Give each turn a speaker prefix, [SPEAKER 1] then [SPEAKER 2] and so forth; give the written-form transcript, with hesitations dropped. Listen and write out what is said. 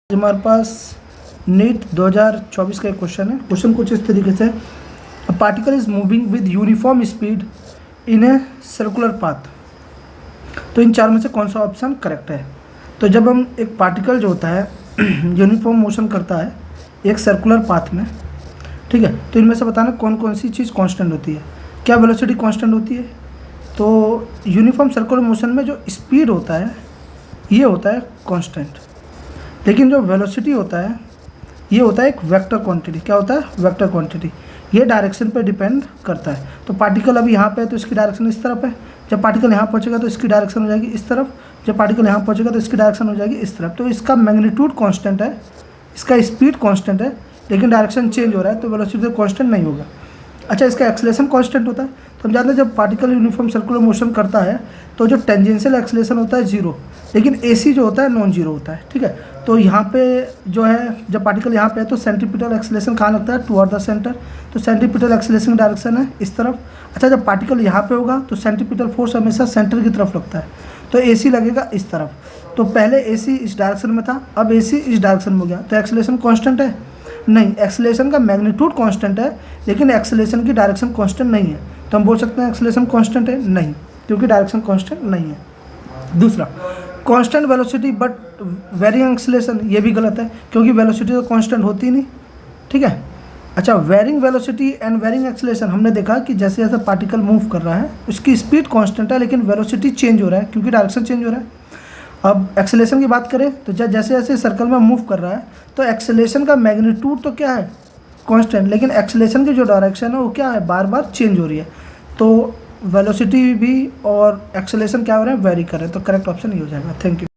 [SPEAKER 1] हमारे पास नीट 2024 का एक क्वेश्चन है। क्वेश्चन कुछ इस तरीके से, a particle is moving with uniform speed in a circular path. तो इन चार में से कौन सा ऑप्शन करेक्ट है? तो जब हम एक पार्टिकल जो होता है यूनिफॉर्म मोशन करता है एक सर्कुलर पाथ में, ठीक है, तो इनमें से बताना कौन कौन सी चीज़ कांस्टेंट होती है। क्या वेलोसिटी कांस्टेंट होती है? तो यूनिफॉर्म सर्कुलर मोशन में जो स्पीड होता है ये होता है कांस्टेंट, लेकिन जो वेलोसिटी होता है ये होता है एक वेक्टर क्वांटिटी। क्या होता है? Vector quantity. ये डायरेक्शन पे डिपेंड करता है। तो पार्टिकल अभी यहाँ पे है तो इसकी डायरेक्शन इस तरफ है, जब पार्टिकल यहाँ पहुँचेगा तो इसकी डायरेक्शन हो जाएगी इस तरफ, जब पार्टिकल यहाँ पहुँचेगा तो इसकी डायरेक्शन हो जाएगी इस तरफ। तो इसका मैग्नीट्यूड कांस्टेंट है, इसका स्पीड कांस्टेंट है, लेकिन डायरेक्शन चेंज हो रहा है तो वेलोसिटी कांस्टेंट नहीं होगा। अच्छा, इसका एक्सेलेरेशन कांस्टेंट होता है। तो हम जानते हैं जब पार्टिकल यूनिफॉर्म सर्कुलर मोशन करता है तो जो टेंजेंशियल एक्सेलेरेशन होता है जीरो, लेकिन एसी जो होता है नॉन जीरो होता है, ठीक है। तो यहाँ पे जो है जब पार्टिकल यहाँ पे है तो सेंट्रीपिटल एक्सेलेरेशन कहाँ लगता है? Toward the centre. तो सेंट्रीपिटल एक्सेलेरेशन की डायरेक्शन है इस तरफ। अच्छा, जब पार्टिकल यहाँ पे होगा तो सेंट्रीपिटल फोर्स हमेशा सेंटर की तरफ लगता है, तो एसी लगेगा इस तरफ। तो पहले एसी इस डायरेक्शन में था, अब एसी इस डायरेक्शन में हो गया, तो एक्सेलेरेशन कांस्टेंट है? नहीं, एक्सेलेरेशन का मैग्नीट्यूड कांस्टेंट है, लेकिन एक्सेलेरेशन की डायरेक्शन कांस्टेंट नहीं है। तो हम बोल सकते हैं एक्सेलेरेशन कांस्टेंट है? नहीं, क्योंकि डायरेक्शन कांस्टेंट नहीं है। दूसरा, constant velocity but varying acceleration, ये भी गलत है, क्योंकि वेलोसिटी तो कांस्टेंट होती नहीं, ठीक है। अच्छा, varying velocity and varying acceleration, हमने देखा कि जैसे जैसे पार्टिकल मूव कर रहा है उसकी स्पीड कांस्टेंट है, लेकिन वेलोसिटी चेंज हो रहा है क्योंकि डायरेक्शन चेंज हो रहा है। अब एक्सेलेरेशन की बात करें तो जैसे जैसे सर्कल में मूव कर रहा है तो एक्सेलेरेशन का मैग्नीट्यूड तो क्या है? कांस्टेंट, लेकिन एक्सेलेरेशन की जो डायरेक्शन है वो क्या है? बार बार चेंज हो रही है। तो वेलोसिटी भी और एक्सेलेरेशन क्या हो रहे हैं? वेरी कर रहे हैं। तो करेक्ट ऑप्शन ये हो जाएगा। Thank you.